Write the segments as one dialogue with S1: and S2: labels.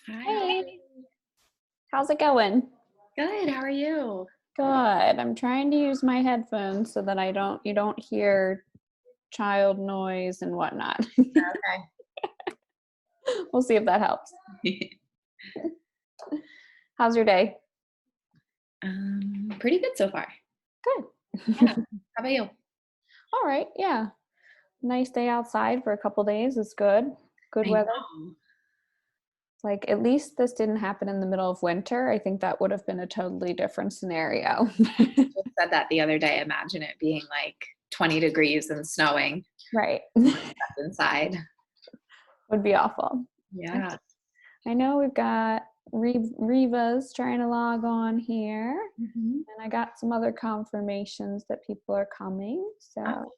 S1: Hi.
S2: Hey, how's it going?
S1: Good. How are you?
S2: Good. I'm trying to use my headphones so that you don't hear child noise and whatnot. We'll see if that helps.
S1: Okay.
S2: How's your day?
S1: Pretty good so far.
S2: Good.
S1: Yeah. How about you?
S2: All right. Yeah. Nice day outside for a couple days. It's good. Good
S1: I
S2: weather.
S1: know.
S2: Like at least this didn't happen in the middle of winter. I think that would have been a totally different scenario.
S1: Just said that the other day. Imagine it being like 20 degrees and snowing
S2: Right.
S1: inside.
S2: Would be awful.
S1: Yeah.
S2: I know we've got Reva's trying to log on here.
S1: Mm-hmm.
S2: And I got some other confirmations that people are coming. So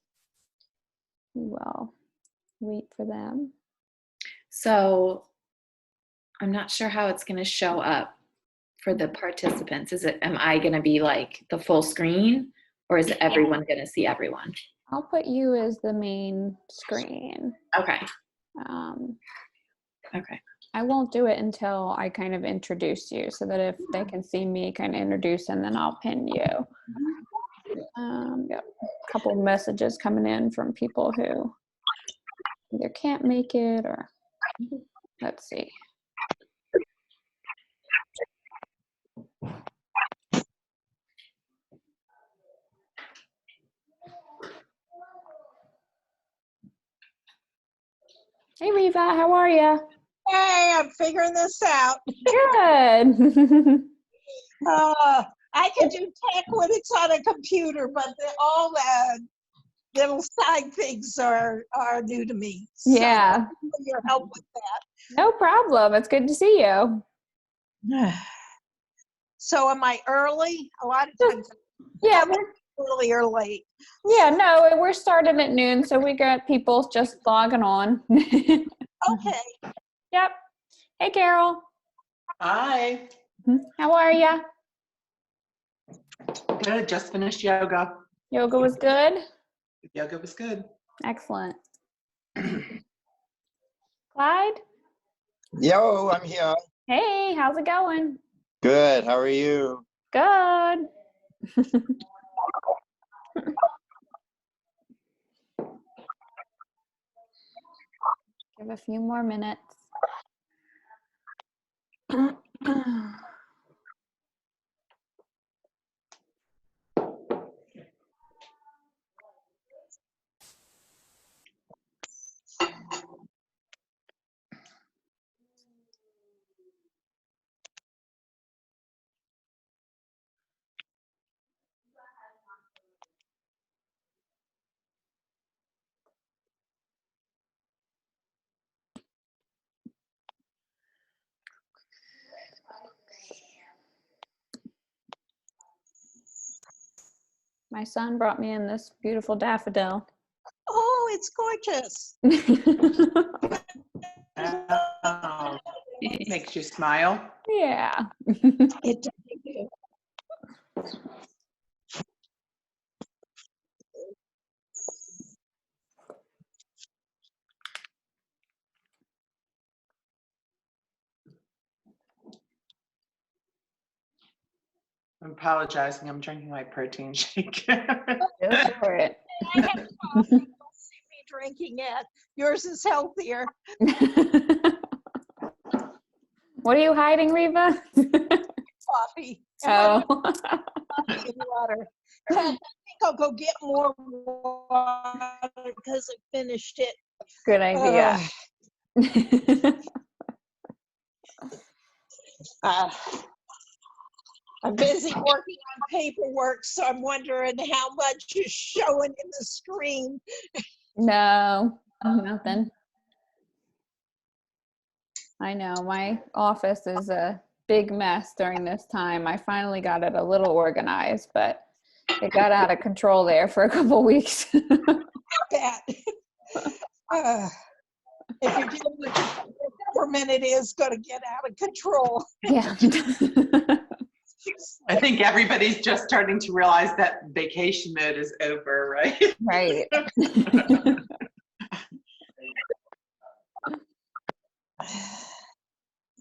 S2: we will wait for them.
S1: So I'm not sure how it's going to show up for the participants. Am I going to be like the full screen, or is everyone going to see everyone?
S2: I'll put you as the main screen.
S1: Okay.
S2: Um,
S1: Okay.
S2: I won't do it until I kind of introduce you so that if they can see me kind of introduce and then I'll pin you. Got a couple of messages coming in from people who either can't make it or let's see. Hey Reva, how are you?
S3: Hey, I'm figuring this out.
S2: Good.
S3: I can do tech when it's on a computer, but all the little side things are new to me. So
S2: Yeah.
S3: your help with that.
S2: No problem. It's good to see you.
S3: So am I early? A lot of times
S2: Yeah,
S3: early or late.
S2: no, we're starting at noon, so we got people just logging on.
S3: Okay.
S2: Yep. Hey, Carol.
S4: Hi.
S2: How are ya?
S4: Good. Just finished yoga.
S2: Yoga was good?
S4: Yoga was good.
S2: Excellent. Clyde?
S5: Yo, I'm here.
S2: Hey, how's it going?
S5: Good. How are you?
S2: Good. Give a few more minutes. My son brought me in this beautiful daffodil.
S3: Oh, it's gorgeous.
S4: Oh, makes you smile.
S2: Yeah.
S3: It does.
S4: I'm apologizing. I'm drinking my protein shake.
S2: Go for it.
S3: I have coffee. You'll see me drinking it. Yours is healthier.
S2: What are you hiding, Reva?
S3: Coffee.
S2: Oh.
S3: Coffee and water. In fact, I think I'll go get more water because I finished it.
S2: Good idea.
S3: I'm busy working on paperwork, so I'm wondering how much is showing in the screen.
S2: No, nothing. I know my office is a big mess during this time. I finally got it a little organized, but it got out of control there for a couple weeks.
S3: That. If you're dealing with the government, it is going to get out of control.
S2: Yeah.
S4: I think everybody's just starting to realize that vacation mode is over, right?
S2: Right.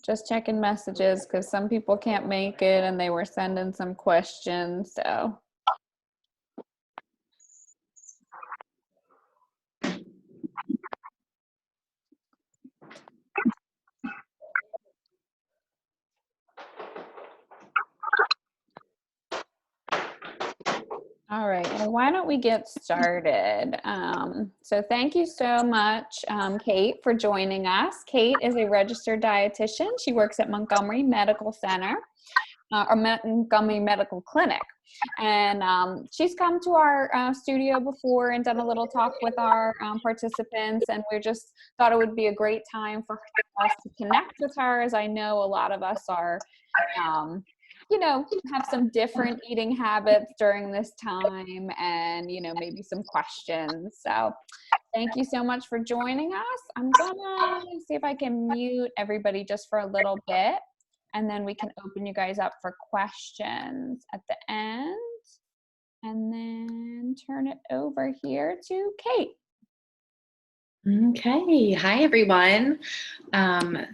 S2: just checking messages because some people can't make it and they were sending some questions. So all right, well, why don't we get started? So thank you so much, Kate, for joining us. Kate is a registered dietitian. She works at Montgomery Medical Center, or Montgomery Medical Clinic. And she's come to our studio before and done a little talk with our participants. And we just thought it would be a great time for us to connect with her, as I know a lot of us are have some different eating habits during this time and, maybe some questions. So thank you so much for joining us. I'm gonna see if I can mute everybody just for a little bit, and then we can open you guys up for questions at the end, and then turn it over here to Kate.
S1: Okay. Hi, everyone.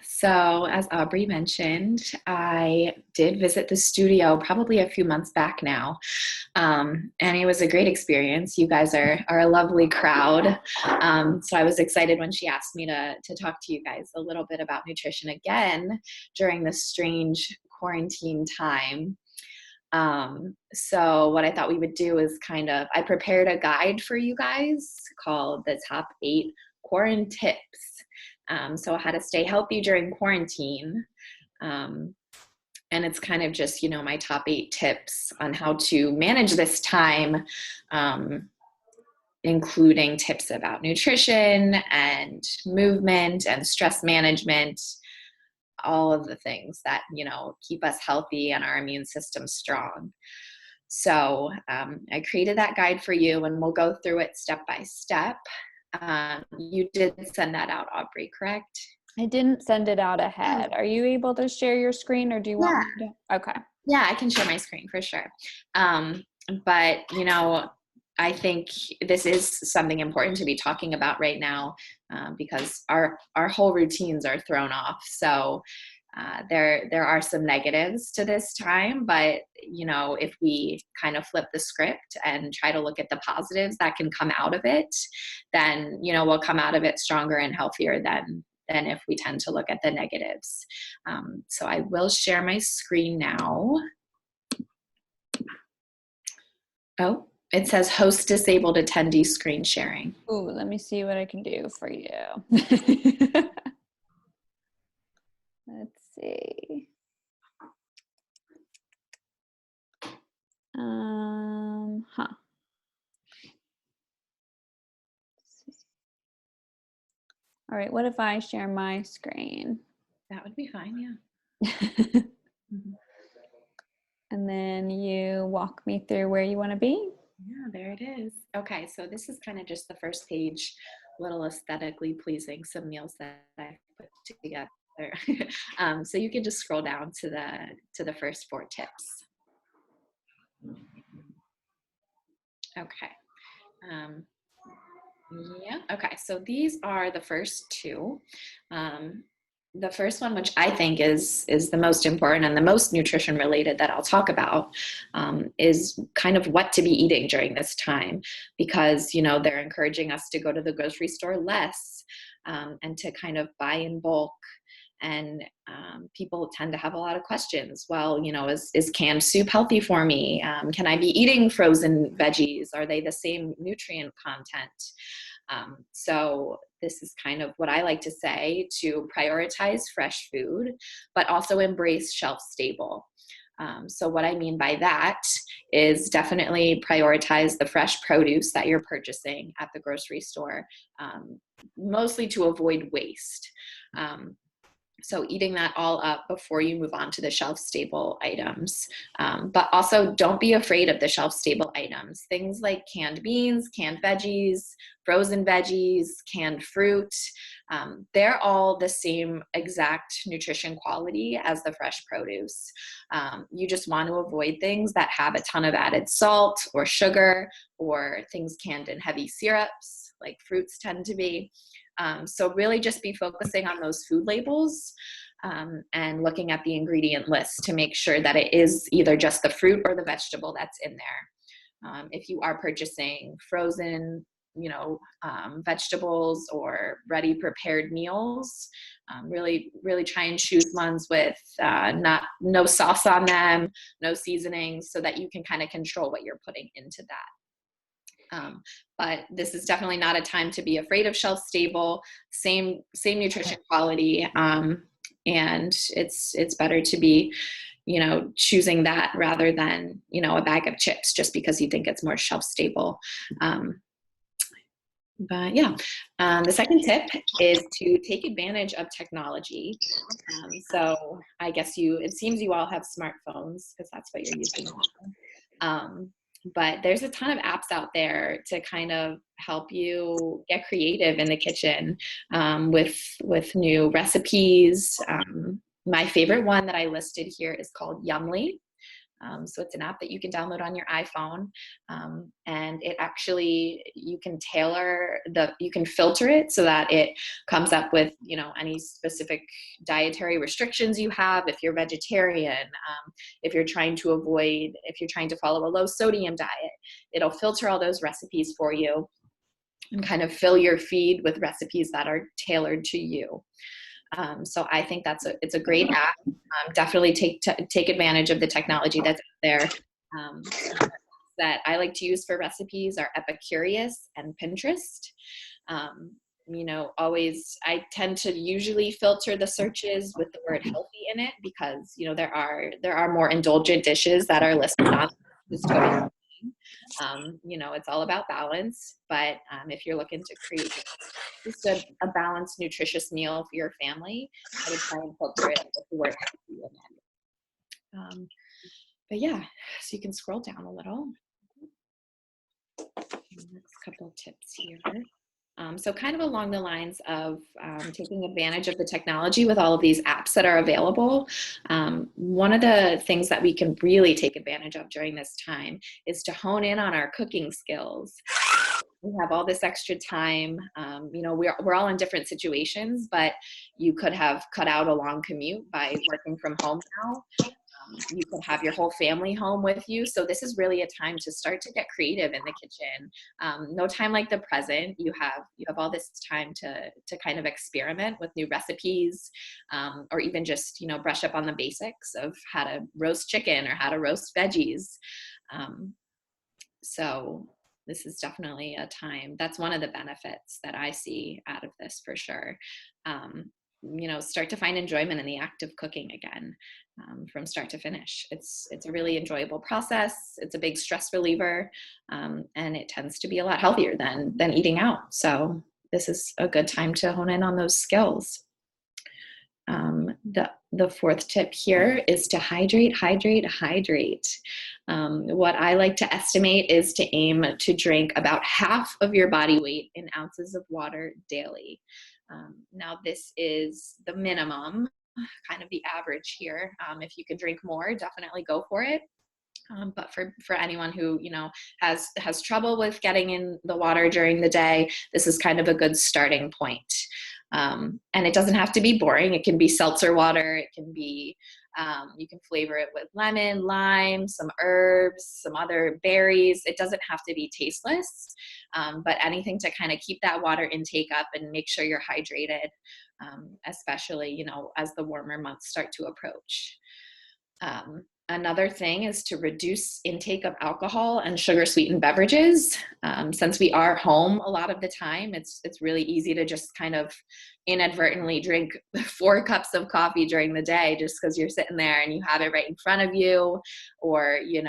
S1: So as Aubrey mentioned, I did visit the studio probably a few months back now. And it was a great experience. You guys are a lovely crowd. So I was excited when she asked me to talk to you guys a little bit about nutrition again during this strange quarantine time. So what I thought we would do is I prepared a guide for you guys called the Top 8 Quarantine Tips. So how to stay healthy during quarantine. And it's kind of just, my top 8 tips on how to manage this time, including tips about nutrition and movement and stress management, all of the things that, keep us healthy and our immune system strong. So I created that guide for you, and we'll go through it step by step. You did send that out, Aubrey, correct?
S2: I didn't send it out ahead. Are you able to share your screen, or do you want me to? Okay.
S1: Yeah, I can share my screen for sure. But, I think this is something important to be talking about right now because our whole routines are thrown off. So there are some negatives to this time, but if we kind of flip the script and try to look at the positives that can come out of it, then we'll come out of it stronger and healthier than if we tend to look at the negatives. So I will share my screen now. Oh, it says host disabled attendee screen sharing.
S2: Ooh, let me see what I can do for you. Let's see. All right, what if I share my screen?
S1: That would be fine, yeah. Mm-hmm.
S2: And then you walk me through where you want to be.
S1: Yeah, there it is. Okay, so this is kind of just the first page, little aesthetically pleasing, some meals that I put together. So you can just scroll down to the first 4 tips. Okay. Okay, so these are the first 2. The first one, which I think is the most important and the most nutrition related that I'll talk about, is kind of what to be eating during this time, because they're encouraging us to go to the grocery store less and to kind of buy in bulk. And people tend to have a lot of questions. Well, is canned soup healthy for me? Can I be eating frozen veggies? Are they the same nutrient content? So this is kind of what I like to say, to prioritize fresh food, but also embrace shelf stable. So what I mean by that is definitely prioritize the fresh produce that you're purchasing at the grocery store, mostly to avoid waste. So eating that all up before you move on to the shelf-stable items. But also don't be afraid of the shelf-stable items. Things like canned beans, canned veggies, frozen veggies, canned fruit. They're all the same exact nutrition quality as the fresh produce. You just want to avoid things that have a ton of added salt or sugar, or things canned in heavy syrups, like fruits tend to be. So really just be focusing on those food labels and looking at the ingredient list to make sure that it is either just the fruit or the vegetable that's in there. If you are purchasing frozen, vegetables or ready prepared meals, really try and choose ones with no sauce on them, no seasonings, so that you can kind of control what you're putting into that. But this is definitely not a time to be afraid of shelf stable, same nutrition quality, and it's better to be choosing that rather than a bag of chips just because you think it's more shelf stable. But yeah, the second tip is to take advantage of technology. So I guess it seems you all have smartphones because that's what you're using now. But there's a ton of apps out there to kind of help you get creative in the kitchen with new recipes. My favorite one that I listed here is called Yumly. So it's an app that you can download on your iPhone, and it actually, you can filter it so that it comes up with, any specific dietary restrictions you have. If you're vegetarian, if you're trying to follow a low sodium diet, it'll filter all those recipes for you and kind of fill your feed with recipes that are tailored to you. So I think it's a great app. Definitely take advantage of the technology that's out there. That I like to use for recipes are Epicurious and Pinterest. I tend to usually filter the searches with the word healthy in it because, there are more indulgent dishes that are listed on this totally fine. It's all about balance, but if you're looking to create just a balanced, nutritious meal for your family, I would try and filter it with the word healthy in it. But yeah, so you can scroll down a little. Next couple of tips here. So kind of along the lines of taking advantage of the technology with all of these apps that are available, one of the things that we can really take advantage of during this time is to hone in on our cooking skills. We have all this extra time. We're all in different situations, but you could have cut out a long commute by working from home now. You can have your whole family home with you. So this is really a time to start to get creative in the kitchen. No time like the present. You have all this time to kind of experiment with new recipes, or even just, brush up on the basics of how to roast chicken or how to roast veggies. So this is definitely a time. That's one of the benefits that I see out of this for sure. Start to find enjoyment in the act of cooking again, from start to finish. It's a really enjoyable process. It's a big stress reliever, and it tends to be a lot healthier than eating out. So this is a good time to hone in on those skills. The fourth tip here is to hydrate. What I like to estimate is to aim to drink about half of your body weight in ounces of water daily. Now this is the minimum, kind of the average here. If you can drink more, definitely go for it. But for anyone who, has trouble with getting in the water during the day, this is kind of a good starting point. And it doesn't have to be boring. It can be seltzer water. It can be, you can flavor it with lemon, lime, some herbs, some other berries. It doesn't have to be tasteless, but anything to kind of keep that water intake up and make sure you're hydrated, especially, as the warmer months start to approach. Another thing is to reduce intake of alcohol and sugar-sweetened beverages. Since we are home a lot of the time, it's really easy to just kind of inadvertently drink 4 cups of coffee during the day just because you're sitting there and you have it right in front of you, or you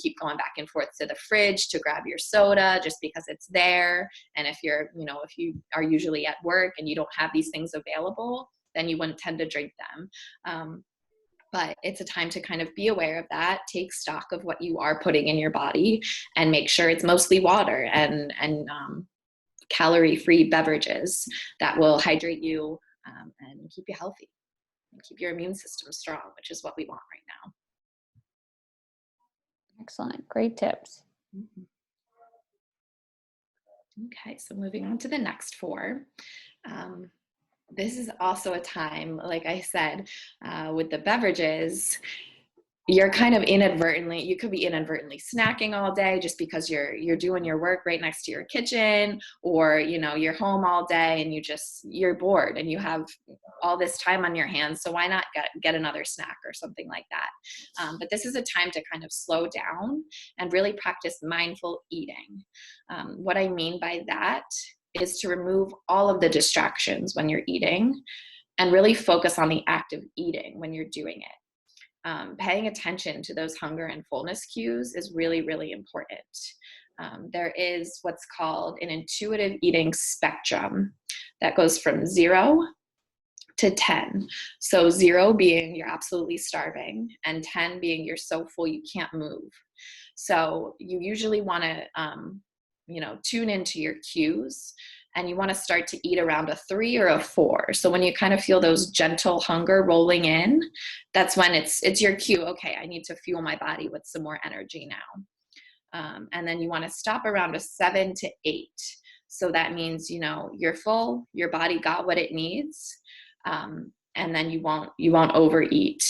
S1: keep going back and forth to the fridge to grab your soda just because it's there. And if if you are usually at work and you don't have these things available, then you wouldn't tend to drink them. But it's a time to kind of be aware of that, take stock of what you are putting in your body, and make sure it's mostly water and calorie-free beverages that will hydrate you, and keep you healthy and keep your immune system strong, which is what we want right now.
S2: Excellent. Great tips.
S1: Mm-hmm. Okay, so moving on to the next 4. this is also a time, like I said, with the beverages, you're kind of you could be inadvertently snacking all day just because you're doing your work right next to your kitchen, or, you're home all day and you're bored and you have all this time on your hands. So why not get another snack or something like that? But this is a time to kind of slow down and really practice mindful eating. What I mean by that is to remove all of the distractions when you're eating and really focus on the act of eating when you're doing it. Paying attention to those hunger and fullness cues is really, really important. There is what's called an intuitive eating spectrum that goes from 0 to 10. So 0 being you're absolutely starving, and 10 being you're so full you can't move. So you usually want to, tune into your cues, and you want to start to eat around a 3 or a 4. So when you kind of feel those gentle hunger rolling in, that's when it's your cue. Okay, I need to fuel my body with some more energy now. And then you want to stop around a 7 to 8. So that means, you're full, your body got what it needs. And then you won't overeat.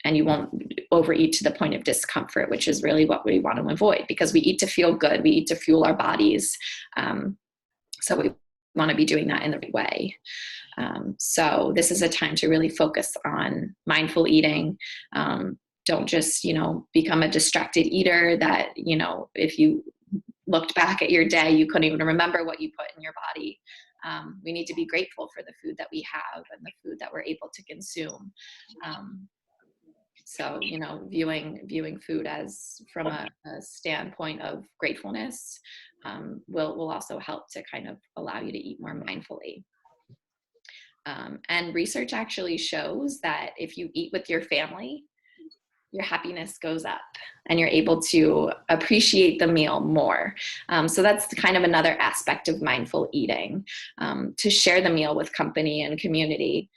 S1: And you won't overeat to the point of discomfort, which is really what we want to avoid, because we eat to feel good. We eat to fuel our bodies. So we want to be doing that in the right way. So this is a time to really focus on mindful eating. Don't just, become a distracted eater that, if you looked back at your day, you couldn't even remember what you put in your body. We need to be grateful for the food that we have and the food that we're able to consume. So, viewing food as from a standpoint of gratefulness will also help to kind of allow you to eat more mindfully. And research actually shows that if you eat with your family, your happiness goes up and you're able to appreciate the meal more. So that's kind of another aspect of mindful eating, to share the meal with company and community.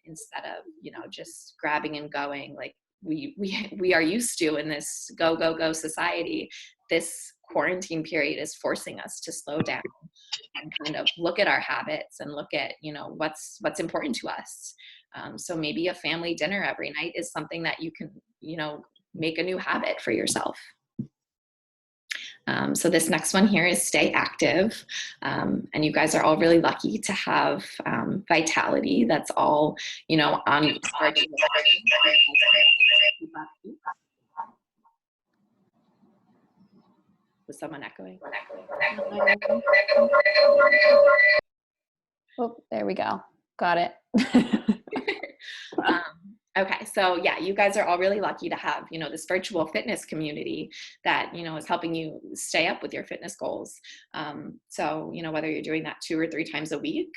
S1: Instead of, just grabbing and going like we are used to in this go society. This quarantine period is forcing us to slow down and kind of look at our habits and look at, what's important to us. So maybe a family dinner every night is something that you can, make a new habit for yourself. So this next one here is stay active. And you guys are all really lucky to have vitality. That's all, on. Was someone echoing?
S2: Oh, there we go. Got it.
S1: Okay, so yeah, you guys are all really lucky to have, this virtual fitness community that, is helping you stay up with your fitness goals. So, whether you're doing that 2 or 3 times a week,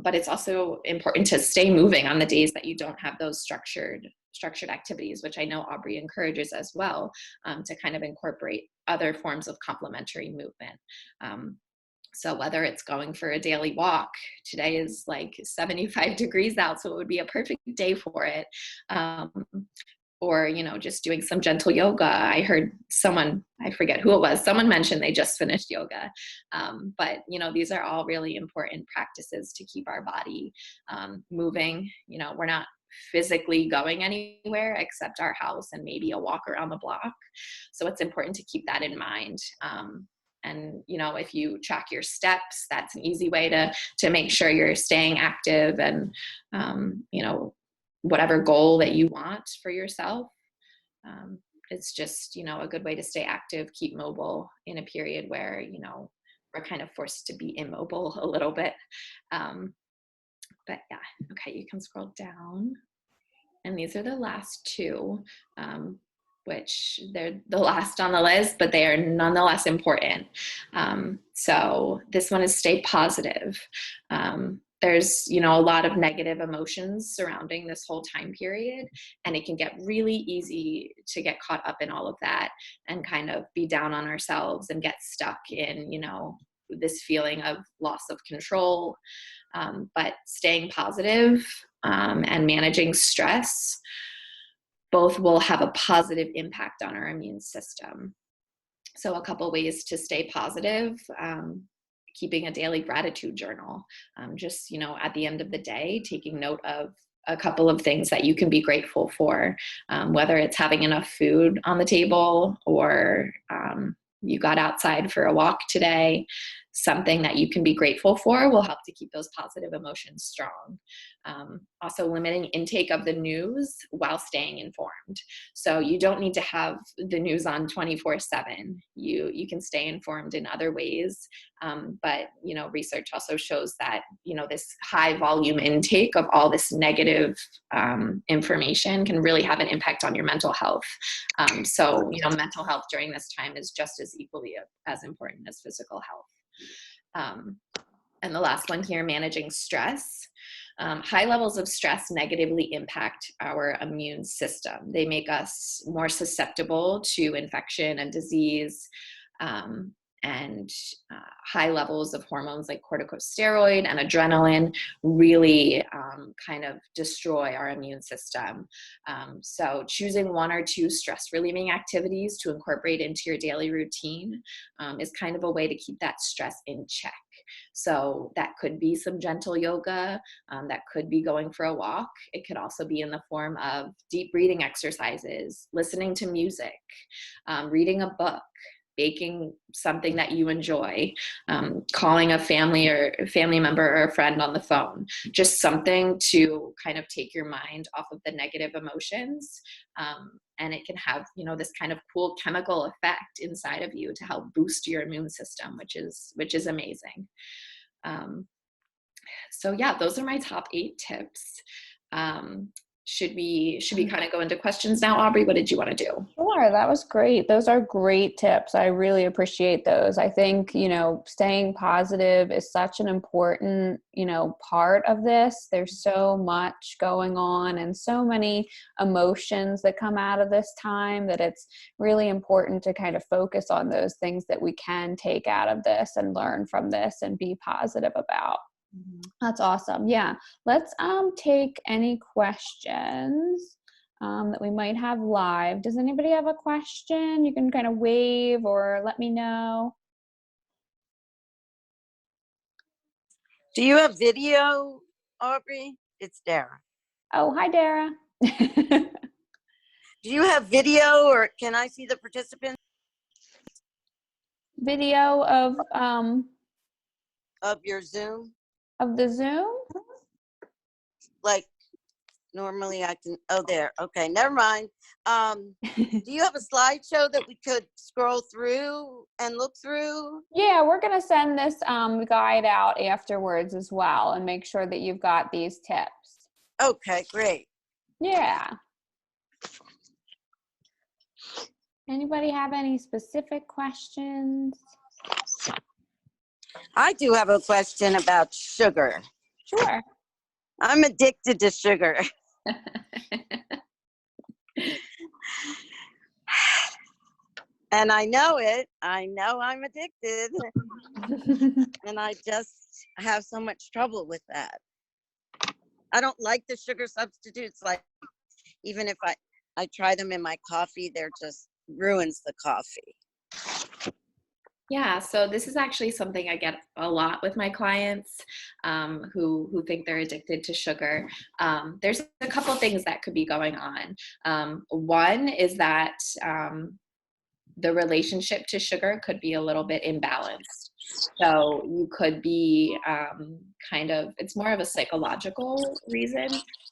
S1: but it's also important to stay moving on the days that you don't have those structured activities, which I know Aubrey encourages as well, to kind of incorporate other forms of complementary movement. So whether it's going for a daily walk, today is like 75 degrees out, so it would be a perfect day for it. Or, just doing some gentle yoga. I heard someone, I forget who it was, someone mentioned they just finished yoga. But, these are all really important practices to keep our body moving. We're not physically going anywhere except our house and maybe a walk around the block. So it's important to keep that in mind. And, if you track your steps, that's an easy way to make sure you're staying active and, whatever goal that you want for yourself. It's just, a good way to stay active, keep mobile in a period where, we're kind of forced to be immobile a little bit. But yeah, okay, you can scroll down. And these are the last 2. Which they're the last on the list, but they are nonetheless important. So this one is stay positive. There's, a lot of negative emotions surrounding this whole time period, and it can get really easy to get caught up in all of that and kind of be down on ourselves and get stuck in, this feeling of loss of control. But staying positive and managing stress, both will have a positive impact on our immune system. So a couple ways to stay positive, keeping a daily gratitude journal. Just, at the end of the day, taking note of a couple of things that you can be grateful for, whether it's having enough food on the table or you got outside for a walk today. Something that you can be grateful for will help to keep those positive emotions strong. Also, limiting intake of the news while staying informed. So you don't need to have the news on 24/7. You can stay informed in other ways. But, research also shows that, this high volume intake of all this negative information can really have an impact on your mental health. So, mental health during this time is just as equally as important as physical health. And the last one here, managing stress. High levels of stress negatively impact our immune system. They make us more susceptible to infection and disease. And high levels of hormones like corticosteroid and adrenaline really kind of destroy our immune system. So choosing 1 or 2 stress relieving activities to incorporate into your daily routine is kind of a way to keep that stress in check. So that could be some gentle yoga, that could be going for a walk. It could also be in the form of deep breathing exercises, listening to music, reading a book, baking something that you enjoy, calling a family member or a friend on the phone, just something to kind of take your mind off of the negative emotions. And it can have, this kind of cool chemical effect inside of you to help boost your immune system, which is amazing. So yeah, those are my top 8 tips. Should we kind of go into questions now, Aubrey? What did you want to do?
S2: Sure, that was great. Those are great tips. I really appreciate those. I think, staying positive is such an important, part of this. There's so much going on and so many emotions that come out of this time that it's really important to kind of focus on those things that we can take out of this and learn from this and be positive about. That's awesome. Yeah. Let's take any questions that we might have live. Does anybody have a question? You can kind of wave or let me know.
S6: Do you have video, Aubrey? It's Dara.
S2: Oh, hi, Dara.
S6: Do you have video, or can I see the participants?
S2: Video
S6: Of your Zoom?
S2: of the Zoom?
S6: Like, normally I can, oh, there. Okay, never mind. Do you have a slideshow that we could scroll through and look through?
S2: Yeah, we're going to send this guide out afterwards as well and make sure that you've got these tips.
S6: Okay, great.
S2: Yeah. Anybody have any specific questions?
S6: I do have a question about sugar.
S2: Sure.
S6: I'm addicted to sugar. And I know it. I know I'm addicted. And I just have so much trouble with that. I don't like the sugar substitutes. Like, even if I try them in my coffee, they're just ruins the coffee.
S1: Yeah, so this is actually something I get a lot with my clients who think they're addicted to sugar. There's a couple things that could be going on. One is that the relationship to sugar could be a little bit imbalanced. So you could be it's more of a psychological reason.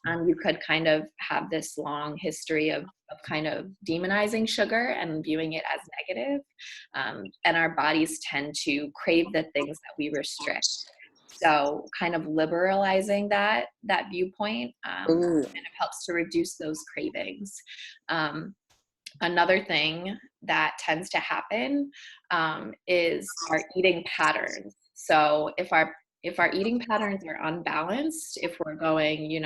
S1: You could kind of have this long history of kind of demonizing sugar and viewing it as negative. And our bodies tend to crave the things that we restrict. So kind of liberalizing that viewpoint kind of helps to reduce those cravings. Another thing that tends to happen is our eating patterns. So if our eating patterns are unbalanced, if we're going,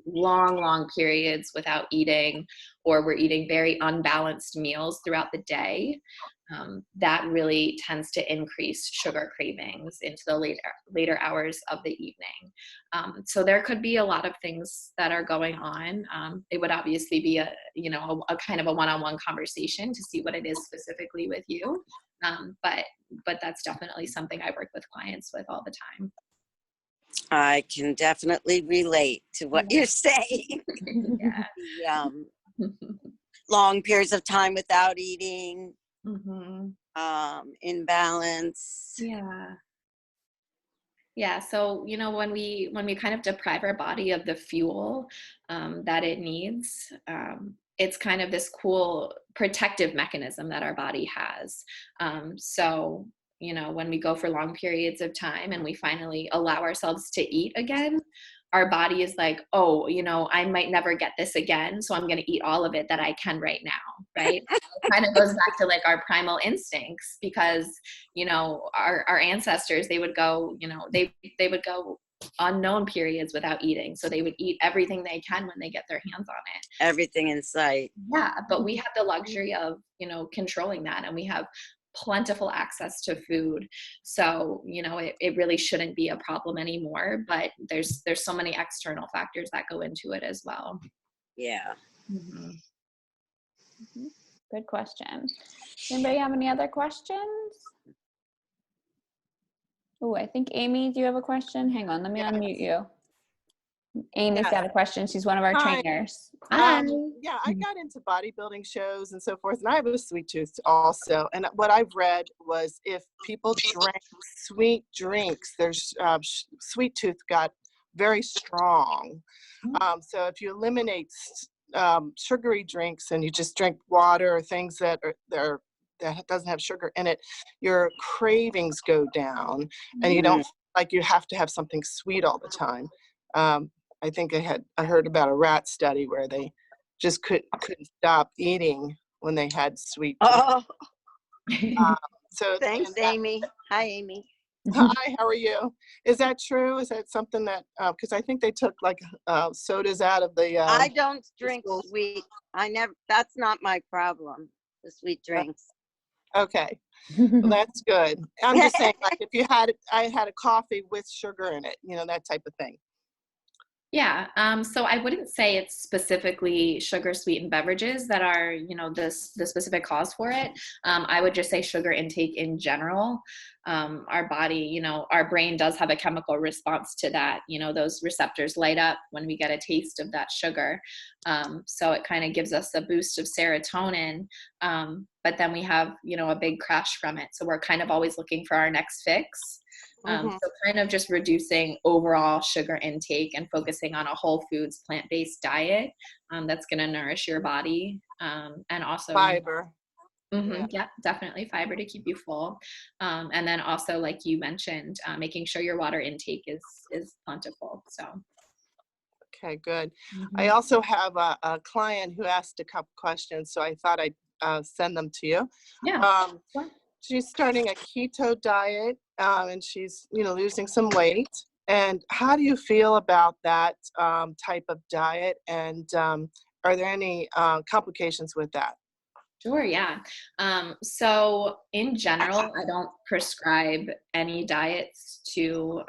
S1: long periods without eating, or we're eating very unbalanced meals throughout the day, that really tends to increase sugar cravings into the later hours of the evening. So there could be a lot of things that are going on. It would obviously be a kind of a one-on-one conversation to see what it is specifically with you. But that's definitely something I work with clients with all the time.
S6: I can definitely relate to what you're saying.
S1: Yeah.
S6: The, long periods of time without eating,
S1: Mm-hmm.
S6: imbalance.
S1: Yeah. So, when we kind of deprive our body of the fuel that it needs, it's kind of this cool protective mechanism that our body has. So, when we go for long periods of time and we finally allow ourselves to eat again, our body is like, oh, I might never get this again, so I'm going to eat all of it that I can right now, right? It kind of goes back to like our primal instincts, because, our ancestors, they would go, they would go unknown periods without eating. So they would eat everything they can when they get their hands on it.
S6: Everything in sight.
S1: Yeah, but we have the luxury of, controlling that, and we have plentiful access to food. So, it really shouldn't be a problem anymore, but there's so many external factors that go into it as well.
S6: Yeah.
S1: Mm-hmm.
S2: Mm-hmm. Good question. Anybody have any other questions? Oh, I think Amy, do you have a question? Hang on, let me unmute you. Amy's got a question. She's one of our
S7: Hi.
S2: trainers.
S7: Yeah, I got into bodybuilding shows and so forth, and I have a sweet tooth also. And what I've read was if people drank sweet drinks, their sweet tooth got very strong. So if you eliminate sugary drinks and you just drink water or things that doesn't have sugar in it, your cravings go down, and you don't feel like you have to have something sweet all the time. I think I heard about a rat study where they just couldn't stop eating when they had sweet.
S6: Oh,
S7: so
S6: thanks, Amy. Hi, Amy.
S7: Hi, how are you? Is that true? Is that something that, because I think they took like sodas out of the.
S6: I don't drink sweet. That's not my problem, the sweet drinks.
S7: Okay, well, that's good. I'm just saying, like, if I had a coffee with sugar in it, that type of thing.
S1: Yeah. So I wouldn't say it's specifically sugar sweetened beverages that are, the specific cause for it. I would just say sugar intake in general. Our body, our brain does have a chemical response to that. Those receptors light up when we get a taste of that sugar. So it kind of gives us a boost of serotonin. But then we have, a big crash from it. So we're kind of always looking for our next fix. So kind of just reducing overall sugar intake and focusing on a whole foods, plant-based diet that's going to nourish your body, and also
S7: Fiber.
S1: Yeah, definitely fiber to keep you full. And then also, like you mentioned, making sure your water intake is plentiful. So.
S7: Okay, good. I also have a client who asked a couple questions, so I thought I'd send them to you.
S1: Yeah.
S7: She's starting a keto diet, and she's, losing some weight. And how do you feel about that type of diet? And are there any complications with that?
S1: Sure, yeah. So in general, I don't prescribe any diets to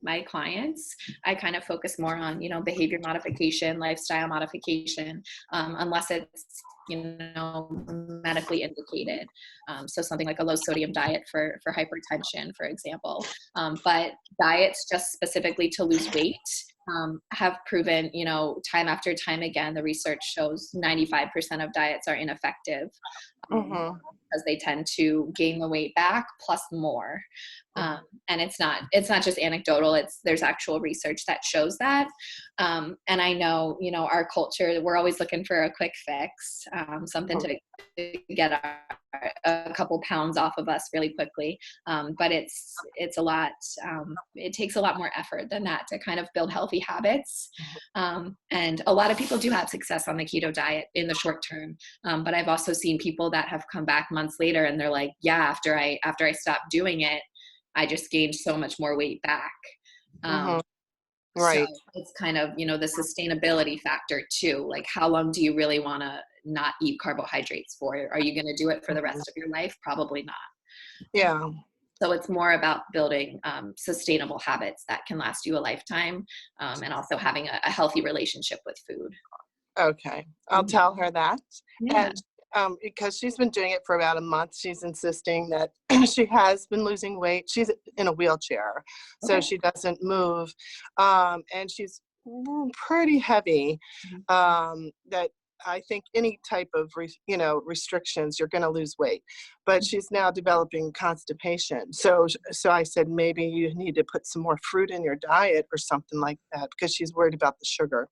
S1: my clients. I kind of focus more on, behavior modification, lifestyle modification, unless it's, medically indicated. So something like a low sodium diet for hypertension, for example. But diets just specifically to lose weight have proven, time after time again, the research shows 95% of diets are ineffective because they tend to gain the weight back plus more. And it's not just anecdotal. There's actual research that shows that. And I know, our culture, we're always looking for a quick fix, something to get a couple pounds off of us really quickly. But it's a lot, it takes a lot more effort than that to kind of build healthy habits. And a lot of people do have success on the keto diet in the short term. But I've also seen people that have come back months later and they're like, yeah, after I stopped doing it, I just gained so much more weight back.
S7: Right.
S1: So it's kind of, the sustainability factor too. Like, how long do you really want to not eat carbohydrates for? Are you going to do it for the rest of your life? Probably not.
S7: Yeah.
S1: So it's more about building sustainable habits that can last you a lifetime, and also having a healthy relationship with food.
S7: Okay. I'll tell her that.
S1: Yeah.
S7: And because she's been doing it for about a month. She's insisting that she has been losing weight. She's in a wheelchair, so
S1: Okay.
S7: she doesn't move, and she's pretty heavy. That I think any type of restrictions, you're going to lose weight. But she's now developing constipation. So I said maybe you need to put some more fruit in your diet or something like that, because she's worried about the sugar.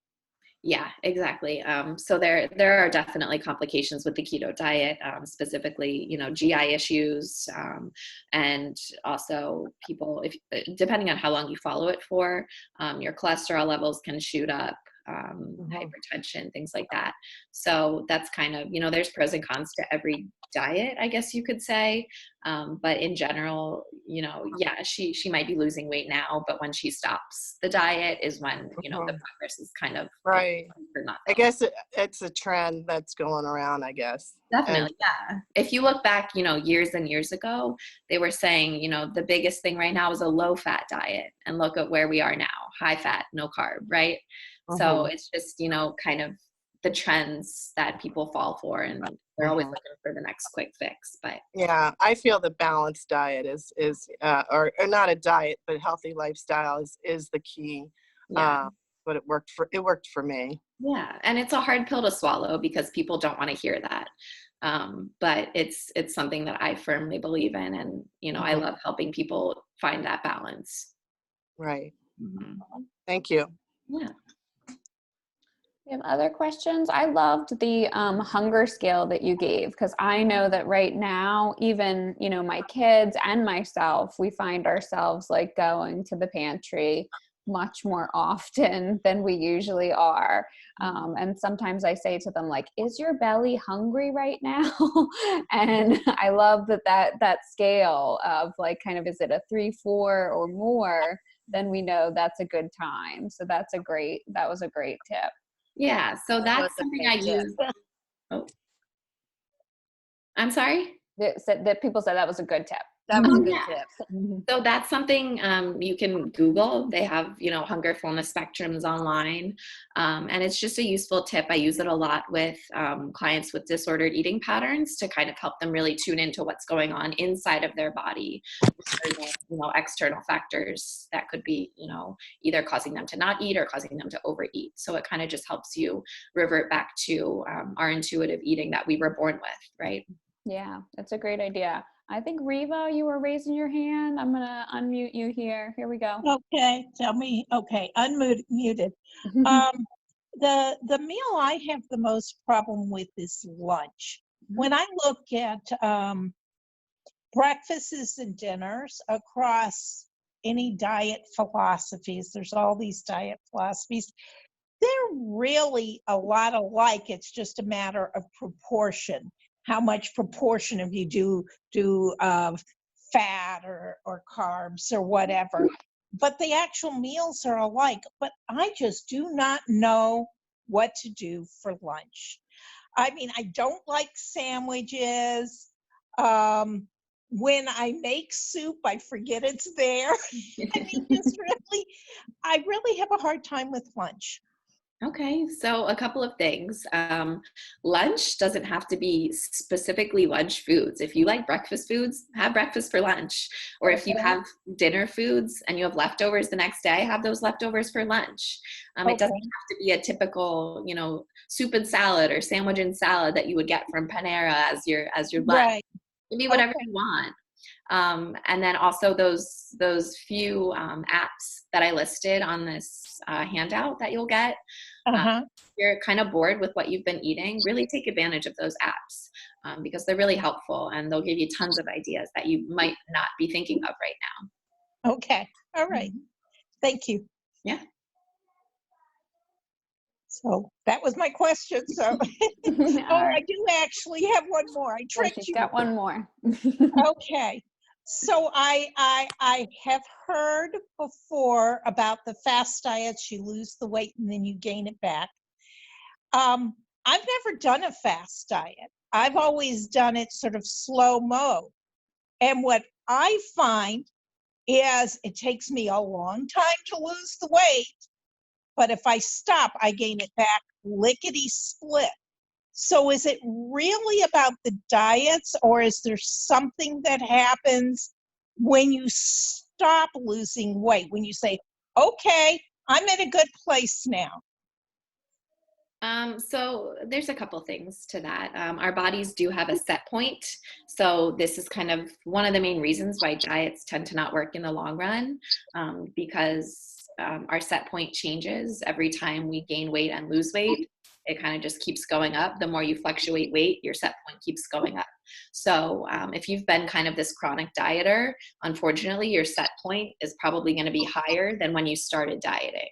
S1: Yeah, exactly. So there are definitely complications with the keto diet, specifically, GI issues, and also people, if depending on how long you follow it for, your cholesterol levels can shoot up, hypertension, things like that. So that's kind of, there's pros and cons to every diet, I guess you could say. But in general, yeah, she might be losing weight now, but when she stops the diet is when, the progress is kind of
S7: Right.
S1: for nothing.
S7: I guess it's a trend that's going around, I guess.
S1: Definitely, yeah. If you look back, years and years ago, they were saying, the biggest thing right now is a low-fat diet. And look at where we are now, high fat, no carb, right? So it's just, kind of the trends that people fall for, and they're always looking for the next quick fix. But
S7: yeah, I feel the balanced diet is or not a diet, but healthy lifestyle is the key.
S1: yeah.
S7: But it worked for me.
S1: Yeah, and it's a hard pill to swallow because people don't want to hear that. But it's something that I firmly believe in, and I love helping people find that balance.
S7: Right.
S1: Mm-hmm.
S7: Thank you.
S1: Yeah.
S2: You have other questions? I loved the hunger scale that you gave, because I know that right now, even, my kids and myself, we find ourselves like going to the pantry much more often than we usually are. And sometimes I say to them, like, is your belly hungry right now? And I love that scale of like, kind of, is it a 3, 4 or more? Then we know that's a good time. So that was a great tip.
S1: Yeah, so that's something I use. Oh, I'm sorry?
S2: That people said that was a good tip.
S6: That was a good
S1: Yeah.
S6: tip.
S1: So that's something you can Google. They have, hunger fullness spectrums online. And it's just a useful tip. I use it a lot with clients with disordered eating patterns to kind of help them really tune into what's going on inside of their body. External factors that could be, either causing them to not eat or causing them to overeat. So it kind of just helps you revert back to our intuitive eating that we were born with, right?
S2: Yeah, that's a great idea. I think, Reva, you were raising your hand. I'm going to unmute you here. Here we go.
S3: Okay, tell me. Okay, unmuted. The meal I have the most problem with is lunch. When I look at breakfasts and dinners across any diet philosophies, there's all these diet philosophies, they're really a lot alike. It's just a matter of proportion. How much proportion of you do fat or carbs or whatever. But the actual meals are alike. But I just do not know what to do for lunch. I mean, I don't like sandwiches. When I make soup, I forget it's there. I mean, I really have a hard time with lunch.
S1: Okay, so a couple of things. Lunch doesn't have to be specifically lunch foods. If you like breakfast foods, have breakfast for lunch. Or if you have dinner foods and you have leftovers the next day, have those leftovers for lunch. It doesn't have to be a typical, soup and salad or sandwich and salad that you would get from Panera as your lunch.
S3: Right.
S1: It can be whatever you want. And then also those few apps that I listed on this handout that you'll get. If you're kind of bored with what you've been eating, really take advantage of those apps because they're really helpful and they'll give you tons of ideas that you might not be thinking of right now.
S3: Okay. All right. Thank you.
S1: Yeah.
S3: So that was my question. So, I do actually have one more. I tricked
S2: She's
S3: you.
S2: got one more.
S3: Okay. So I have heard before about the fast diets. You lose the weight and then you gain it back. I've never done a fast diet. I've always done it sort of slow-mo. And what I find is it takes me a long time to lose the weight, but if I stop, I gain it back lickety split. So is it really about the diets, or is there something that happens when you stop losing weight, when you say, okay, I'm at a good place now?
S1: So there's a couple things to that. Our bodies do have a set point. So this is kind of one of the main reasons why diets tend to not work in the long run, because our set point changes every time we gain weight and lose weight. It kind of just keeps going up. The more you fluctuate weight, your set point keeps going up. So if you've been kind of this chronic dieter, unfortunately, your set point is probably going to be higher than when you started dieting.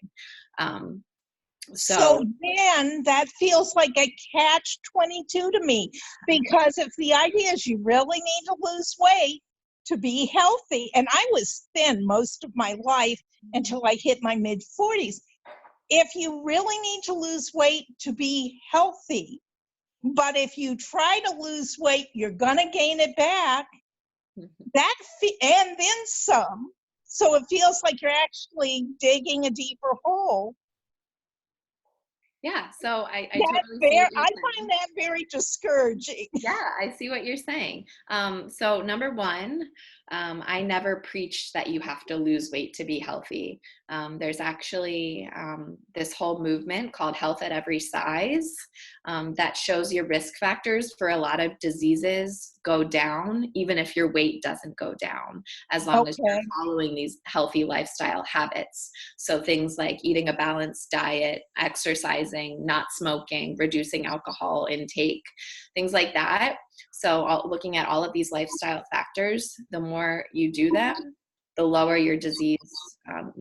S3: So then that feels like a catch-22 to me, because if the idea is you really need to lose weight to be healthy, and I was thin most of my life until I hit my mid-40s. If you really need to lose weight to be healthy, but if you try to lose weight, you're going to gain it back, and then some. So it feels like you're actually digging a deeper hole.
S1: Yeah, so I totally see what you're
S3: I
S1: saying.
S3: find that very discouraging.
S1: Yeah, I see what you're saying. So number one, I never preach that you have to lose weight to be healthy. There's actually this whole movement called Health at Every Size that shows your risk factors for a lot of diseases go down, even if your weight doesn't go down, as long as you're following these healthy lifestyle habits. So things like eating a balanced diet, exercising, not smoking, reducing alcohol intake, things like that. So looking at all of these lifestyle factors, the more you do them, the lower your disease,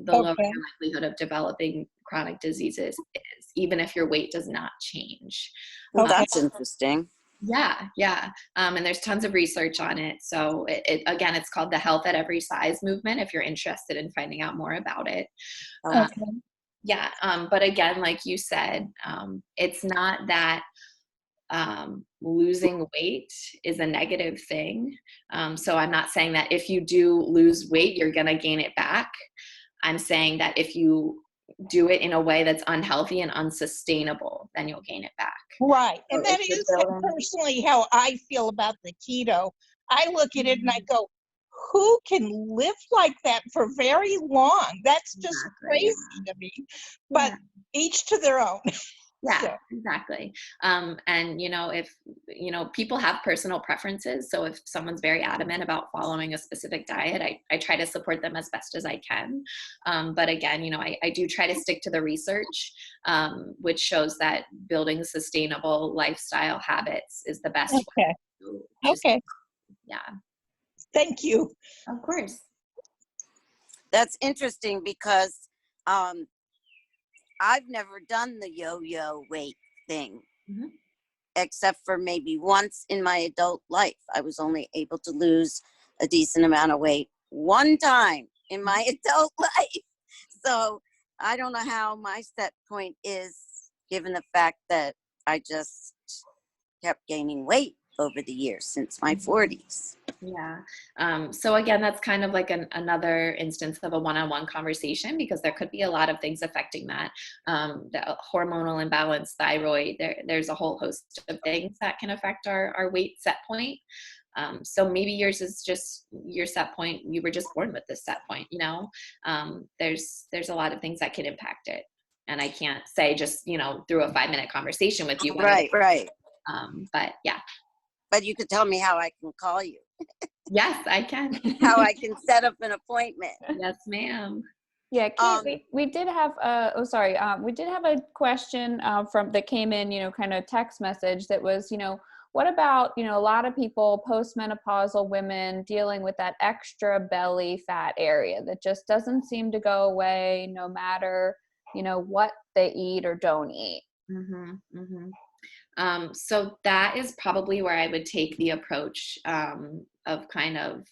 S1: the lower your likelihood of developing chronic diseases is, even if your weight does not change.
S6: Well, that's interesting.
S1: Yeah. And there's tons of research on it. So again, it's called the Health at Every Size movement, if you're interested in finding out more about it. Yeah. But again, like you said, it's not that losing weight is a negative thing. So I'm not saying that if you do lose weight, you're going to gain it back. I'm saying that if you do it in a way that's unhealthy and unsustainable, then you'll gain it back.
S3: Right. And that is personally how I feel about the keto. I look at it and I go, who can live like that for very long? That's just crazy to me. But each to their own.
S1: Yeah, exactly. And, if, people have personal preferences. So if someone's very adamant about following a specific diet, I try to support them as best as I can. But again, I do try to stick to the research, which shows that building sustainable lifestyle habits is the best way. Yeah.
S3: Thank you.
S1: Of course.
S6: That's interesting because I've never done the yo-yo weight thing, except for maybe once in my adult life. I was only able to lose a decent amount of weight one time in my adult life. So I don't know how my set point is, given the fact that I just kept gaining weight over the years since my 40s.
S1: Yeah. So again, that's kind of like another instance of a one-on-one conversation, because there could be a lot of things affecting that. The hormonal imbalance, thyroid, there's a whole host of things that can affect our weight set point. So maybe yours is just your set point. You were just born with this set point, there's a lot of things that can impact it. And I can't say just, through a 5-minute conversation with you.
S6: Right.
S1: But yeah.
S6: But you could tell me how I can call you.
S1: Yes, I can.
S6: How I can set up an appointment.
S1: Yes, ma'am.
S2: Yeah, Kate, we did have we did have a question that came in, kind of text message that was, what about, a lot of people, postmenopausal women, dealing with that extra belly fat area that just doesn't seem to go away no matter, what they eat or don't eat.
S1: So that is probably where I would take the approach of kind of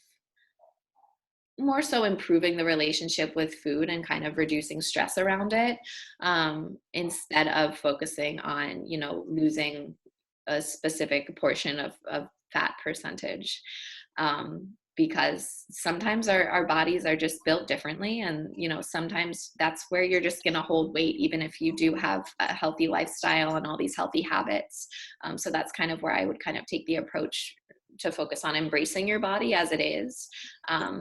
S1: more so improving the relationship with food and kind of reducing stress around it, instead of focusing on, losing a specific portion of fat percentage. because sometimes our bodies are just built differently. And, sometimes that's where you're just going to hold weight, even if you do have a healthy lifestyle and all these healthy habits. So that's kind of where I would kind of take the approach to focus on embracing your body as it is,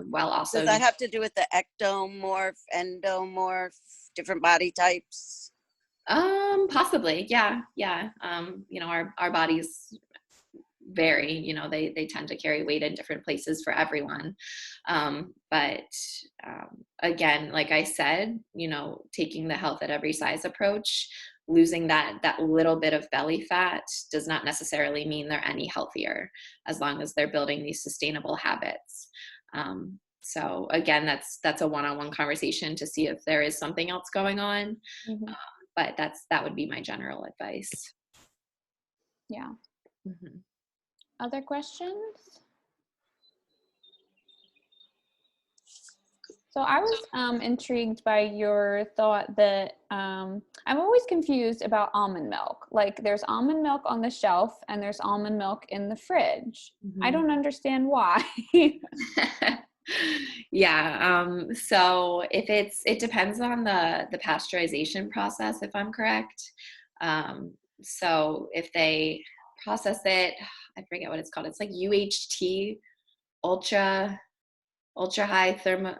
S1: while also.
S6: Does that have to do with the ectomorph, endomorph, different body types?
S1: Possibly. Yeah. Our bodies vary, they tend to carry weight in different places for everyone. But again, like I said, taking the health at every size approach, losing that little bit of belly fat does not necessarily mean they're any healthier, as long as they're building these sustainable habits. So again, that's a one-on-one conversation to see if there is something else going on.
S2: Mm-hmm.
S1: But that would be my general advice.
S2: Yeah.
S1: Mm-hmm.
S2: Other questions? So I was intrigued by your thought that I'm always confused about almond milk. Like, there's almond milk on the shelf and there's almond milk in the fridge.
S1: Mm-hmm.
S2: I don't understand why.
S1: Yeah. So it depends on the pasteurization process, if I'm correct. So if they process it, I forget what it's called. It's like UHT, ultra high thermo.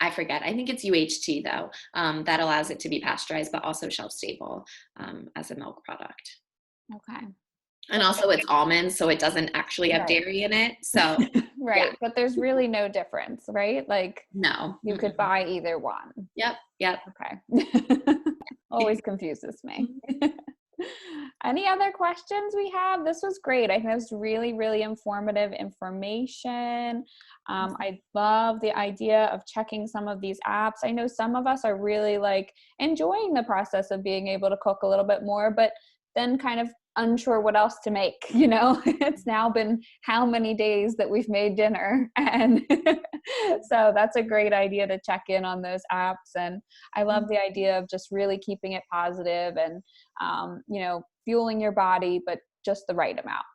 S1: I forget. I think it's UHT though. That allows it to be pasteurized, but also shelf stable as a milk product.
S2: Okay.
S1: And also it's almonds, so it doesn't actually have dairy in it. So
S2: right.
S1: Yeah.
S2: But there's really no difference, right? Like,
S1: no.
S2: you could buy either one.
S1: Yep.
S2: Okay. Always confuses me. Any other questions we have? This was great. I think it was really, really informative information. I love the idea of checking some of these apps. I know some of us are really like enjoying the process of being able to cook a little bit more, but then kind of unsure what else to make. It's now been how many days that we've made dinner, and so that's a great idea to check in on those apps. And I love the idea of just really keeping it positive and fueling your body, but just the right amount.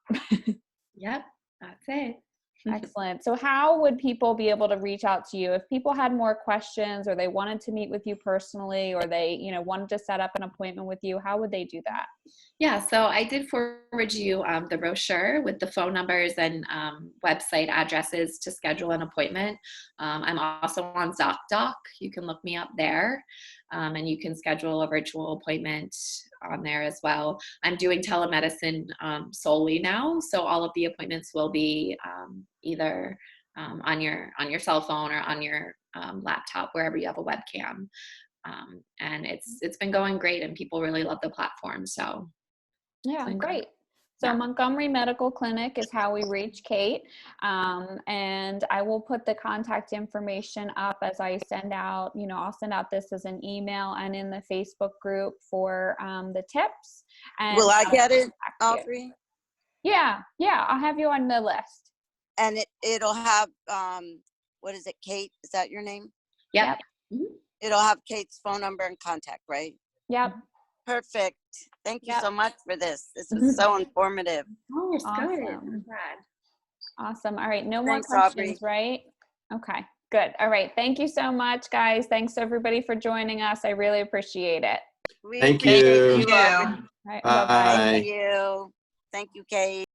S1: Yep, that's it.
S2: Excellent. So how would people be able to reach out to you if people had more questions, or they wanted to meet with you personally, or they, wanted to set up an appointment with you? How would they do that?
S1: Yeah, so I did forward you the brochure with the phone numbers and website addresses to schedule an appointment. I'm also on ZocDoc. You can look me up there, and you can schedule a virtual appointment on there as well. I'm doing telemedicine solely now, so all of the appointments will be either on your cell phone or on your laptop, wherever you have a webcam. And it's been going great, and people really love the platform. So
S2: yeah, great. So
S1: yeah.
S2: Montgomery Medical Clinic is how we reach Kate. And I will put the contact information up as I send out, I'll send out this as an email and in the Facebook group for the tips. And
S6: Will I get it,
S2: you.
S6: Audrey?
S2: Yeah, I'll have you on the list.
S6: And it'll have, what is it, Kate? Is that your name?
S1: Yep.
S6: It'll have Kate's phone number and contact, right?
S2: Yep.
S6: Perfect. Thank you
S2: Yep.
S6: so much for this. This was so informative.
S1: Oh, it's
S2: Awesome.
S1: good. I'm glad.
S2: Awesome. All right. No more
S6: Thanks,
S2: questions,
S6: Aubrey.
S2: right? Okay, good. All right. Thank you so much, guys. Thanks everybody for joining us. I really appreciate it.
S5: Thank
S6: appreciate
S5: you.
S6: Aubrey.
S2: All right, bye-bye.
S5: Bye.
S6: Thank you. Thank you, Kate.